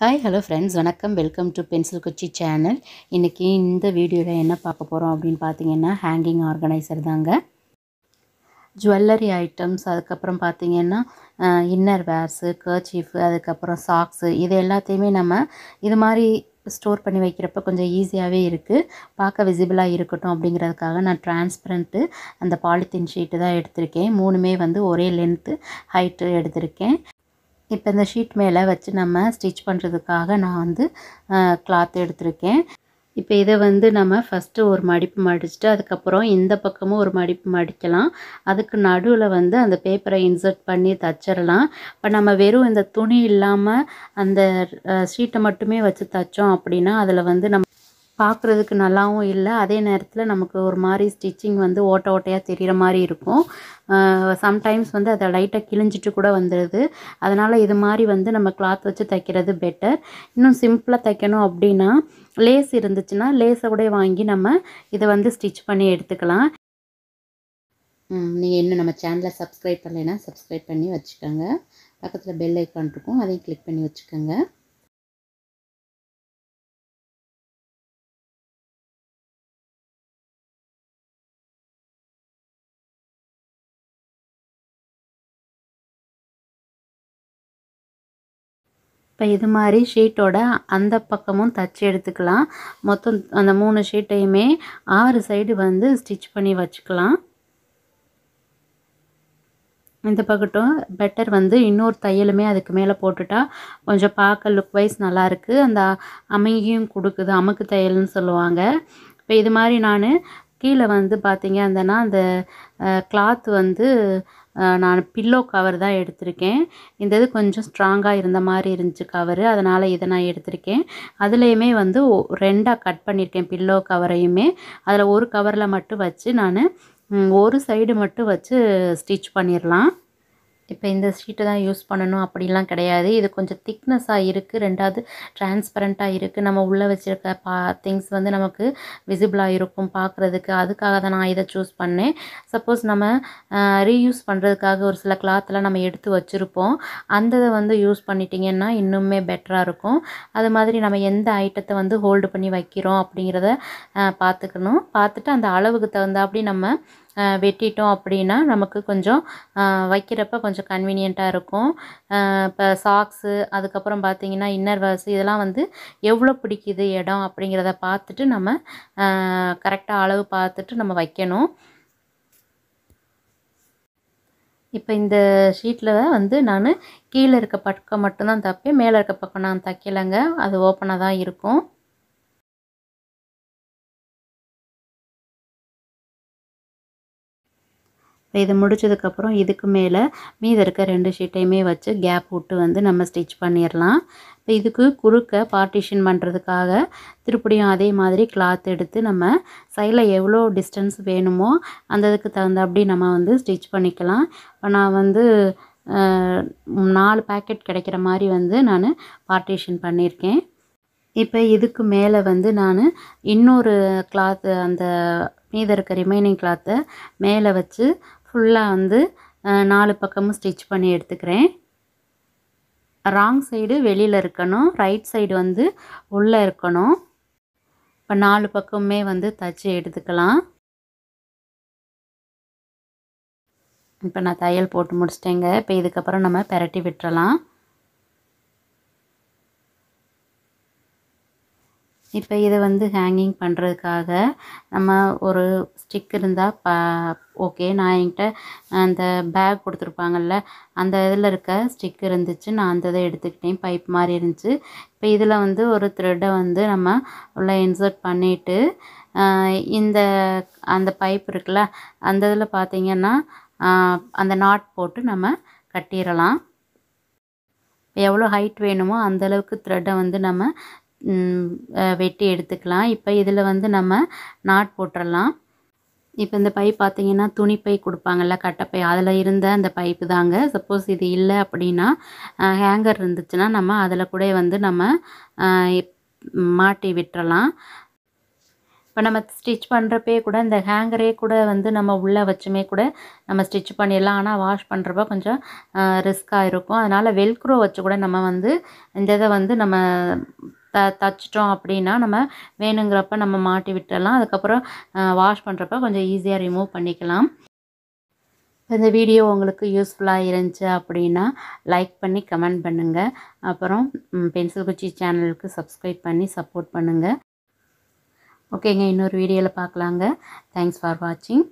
Hi hello friends, வணக்கம். Welcome to பென்சில்குச்சி channel. இன்றைக்கி இந்த வீடியோவில் என்ன பார்க்க போகிறோம் அப்படின்னு பார்த்தீங்கன்னா, ஹேங்கிங் ஆர்கனைசர் தாங்க. ஜுவல்லரி ஐட்டம்ஸ், அதுக்கப்புறம் பார்த்திங்கன்னா இன்னர் வேர்ஸு, கர்ச்சீஃபு, அதுக்கப்புறம் சாக்ஸு, இது எல்லாத்தையுமே நம்ம இது மாதிரி ஸ்டோர் பண்ணி வைக்கிறப்ப கொஞ்சம் ஈஸியாகவே இருக்குது, பார்க்க விசிபிளாக இருக்கட்டும் அப்படிங்கிறதுக்காக நான் டிரான்ஸ்பரண்ட்டு அந்த பாலித்தீன் ஷீட்டு தான் எடுத்திருக்கேன். மூணுமே வந்து ஒரே லென்த்து ஹைட்டு எடுத்திருக்கேன். இப்போ இந்த ஷீட் மேலே வச்சு நம்ம ஸ்டிச் பண்ணுறதுக்காக நான் வந்து கிளாத் எடுத்திருக்கேன். இப்போ இதை வந்து நம்ம ஃபஸ்ட்டு ஒரு மடிப்பு மடிச்சுட்டு அதுக்கப்புறம் இந்த பக்கமும் ஒரு மடிப்பு மடிக்கலாம். அதுக்கு நடுவில் வந்து அந்த பேப்பரை இன்சர்ட் பண்ணி தச்சிடலாம். இப்போ நம்ம வெறும் இந்த துணி இல்லாமல் அந்த ஷீட்டை மட்டுமே வச்சு தைச்சோம் அப்படின்னா அதில் வந்து நம்ம பார்க்குறதுக்கு நல்லாவும் இல்லை, அதே நேரத்தில் நமக்கு ஒரு மாதிரி ஸ்டிச்சிங் வந்து ஓட்ட ஓட்டையாக தெரிகிற மாதிரி இருக்கும். சம்டைம்ஸ் வந்து அதை லைட்டாக கிழிஞ்சிட்டு கூட வந்துடுது. அதனால் இது மாதிரி வந்து நம்ம கிளாத் வச்சு தைக்கிறது பெட்டர். இன்னும் சிம்பிளாக தைக்கணும் அப்படின்னா லேஸ் இருந்துச்சுன்னா லேஸை கூட வாங்கி நம்ம இதை வந்து ஸ்டிச் பண்ணி எடுத்துக்கலாம். நீங்கள் இன்னும் நம்ம சேனலை சப்ஸ்கிரைப் பண்ணலைன்னா சப்ஸ்கிரைப் பண்ணி வச்சுக்கோங்க. பக்கத்தில் பெல் ஐக்கான் இருக்கும், அதையும் கிளிக் பண்ணி வச்சுக்கோங்க. இப்போ இது மாதிரி ஷீட்டோட அந்த பக்கமும் தச்சு எடுத்துக்கலாம். மொத்தம் அந்த 3 ஷீட்டையுமே 6 சைடு வந்து ஸ்டிச் பண்ணி வச்சுக்கலாம். இந்த பக்கட்டும் பெட்டர் வந்து இன்னொரு தையலுமே அதுக்கு மேலே போட்டுட்டா கொஞ்சம் பார்க்க லுக் வைஸ் நல்லாயிருக்கு, அந்த அமைதியும் கொடுக்குது, அமுக்கு தையல்னு சொல்லுவாங்க. இப்போ இது மாதிரி நான் கீழே வந்து பார்த்திங்க அப்படின்னா அந்த கிளாத் வந்து நான் பில்லோ கவர் தான் எடுத்திருக்கேன். இந்த இது கொஞ்சம் ஸ்ட்ராங்காக இருந்த மாதிரி இருந்துச்சு கவரு, அதனால் இதை நான் எடுத்திருக்கேன். அதுலேயுமே வந்து 2ஆக கட் பண்ணியிருக்கேன் பில்லோ கவரையுமே. அதில் ஒரு கவரில் மட்டும் வச்சு நான் ஒரு சைடு மட்டும் வச்சு ஸ்டிச் பண்ணிடலாம். இப்போ இந்த ஷீட்டை தான் யூஸ் பண்ணணும் அப்படிலாம் கிடையாது. இது கொஞ்சம் திக்னஸாக இருக்குது, ரெண்டாவது டிரான்ஸ்பரண்ட்டாக இருக்குது. நம்ம உள்ளே வச்சுருக்க திங்ஸ் வந்து நமக்கு விசிபிளாக இருக்கும் பார்க்குறதுக்கு, அதுக்காக தான் நான் இதை சூஸ் பண்ணேன். சப்போஸ் நம்ம ரீயூஸ் பண்ணுறதுக்காக ஒரு சில கிளாத்லாம் நம்ம எடுத்து வச்சுருப்போம், அந்த இதை வந்து யூஸ் பண்ணிட்டிங்கன்னா இன்னுமே பெட்டராக இருக்கும். அது மாதிரி நம்ம எந்த ஐட்டத்தை வந்து ஹோல்டு பண்ணி வைக்கிறோம் அப்படிங்கிறத பார்த்துக்கணும். பார்த்துட்டு அந்த அளவுக்கு தகுந்தாப்படி நம்ம வெட்டிட்டோம் அப்படின்னா நமக்கு கொஞ்சம் வைக்கிறப்ப கொஞ்சம் கன்வீனியண்ட்டாக இருக்கும். இப்போ சாக்ஸு, அதுக்கப்புறம் பார்த்திங்கன்னா இன்னர் வேர்ஸு, இதெல்லாம் வந்து எவ்வளோ பிடிக்குது இடம் அப்படிங்கிறத பார்த்துட்டு நம்ம கரெக்டாக அளவு பார்த்துட்டு நம்ம வைக்கணும். இப்போ இந்த ஷீட்டில் வந்து நான் கீழே இருக்க பக்கம் மட்டும்தான் தைப்பேன், மேலே இருக்க பக்கம் நான் தைக்கலைங்க, அது ஓப்பனாக தான் இருக்கும். இது முடிச்சதுக்கப்புறம் இதுக்கு மேலே மீதி இருக்க 2 ஷீட்டையுமே வச்சு கேப் விட்டு வந்து நம்ம ஸ்டிச் பண்ணிடலாம். இப்போ இதுக்கு குறுக்க பார்ட்டிஷன் பண்ணுறதுக்காக திருப்படியும் அதே மாதிரி கிளாத் எடுத்து நம்ம சைடில் எவ்வளோ டிஸ்டன்ஸ் வேணுமோ அந்த இதுக்கு தகுந்தாப்படி நம்ம வந்து ஸ்டிச் பண்ணிக்கலாம். இப்போ நான் வந்து 4 பேக்கெட் கிடைக்கிற மாதிரி வந்து நான் பார்ட்டிஷன் பண்ணியிருக்கேன். இப்போ இதுக்கு மேலே வந்து நான் இன்னொரு கிளாத்து, அந்த மீதி இருக்க ரிமைனிங் கிளாத்தை மேலே வச்சு ஃபுல்லாக வந்து 4 பக்கமும் ஸ்டிச் பண்ணி எடுத்துக்கிறேன். ராங் சைடு வெளியில் இருக்கணும், ரைட் சைடு வந்து உள்ளே இருக்கணும். இப்போ 4 பக்கமுமே வந்து தச்சு எடுத்துக்கலாம். இப்போ நான் தையல் போட்டு முடிச்சிட்டேங்க. இப்போ இதுக்கப்புறம் நம்ம பெரட்டி விட்டுறலாம். இப்போ இதை வந்து ஹேங்கிங் பண்ணுறதுக்காக நம்ம ஒரு ஸ்டிக் இருந்தால் ஓகே. நான் என்கிட்ட அந்த பேக் கொடுத்துருப்பாங்கல்ல, அந்த இதில் இருக்க ஸ்டிக் இருந்துச்சு, நான் அந்த இதை எடுத்துக்கிட்டேன், பைப் மாதிரி இருந்துச்சு. இப்போ இதில் வந்து ஒரு த்ரெட்டை வந்து நம்ம உள்ள இன்சர்ட் பண்ணிவிட்டு அந்த பைப் இருக்குல்ல, அந்த இதில் பார்த்திங்கன்னா அந்த நாட் போட்டு நம்ம கட்டிடலாம். எவ்வளோ ஹைட் வேணுமோ அந்தளவுக்கு த்ரெட்டை வந்து நம்ம வெட்டி எடுத்துக்கலாம். இப்போ இதில் வந்து நம்ம நாட் போட்டுடலாம். இப்போ இந்த பைப் பார்த்திங்கன்னா துணிப்பை கொடுப்பாங்கள்ல, கட்டைப்பை, அதில் இருந்த அந்த பைப்பு தாங்க. சப்போஸ் இது இல்லை அப்படின்னா ஹேங்கர் இருந்துச்சுன்னா நம்ம அதில் கூட வந்து நம்ம மாட்டி விட்டுறலாம். இப்போ நம்ம ஸ்டிச் பண்ணுறப்பே கூட இந்த ஹேங்கரே கூட வந்து நம்ம உள்ளே வச்சுமே கூட நம்ம ஸ்டிச் பண்ணிடலாம். ஆனால் வாஷ் பண்ணுறப்ப கொஞ்சம் ரிஸ்க்காக இருக்கும். அதனால் வெல்க்ரோ வச்சு கூட நம்ம வந்து இந்த இதை வந்து நம்ம தச்சிட்டோம் அப்படின்னா நம்ம வேணுங்கிறப்ப நம்ம மாட்டி விட்டுடலாம். அதுக்கப்புறம் வாஷ் பண்ணுறப்ப கொஞ்சம் ஈஸியாக ரிமூவ் பண்ணிக்கலாம். இந்த வீடியோ உங்களுக்கு யூஸ்ஃபுல்லாக இருந்துச்சு அப்படின்னா லைக் பண்ணி கமெண்ட் பண்ணுங்கள். அப்புறம் பென்சில் குச்சி சேனலுக்கு சப்ஸ்கிரைப் பண்ணி சப்போர்ட் பண்ணுங்கள். ஓகேங்க, இன்னொரு வீடியோவில் பார்க்கலாங்க. தேங்க்ஸ் ஃபார் வாட்சிங்.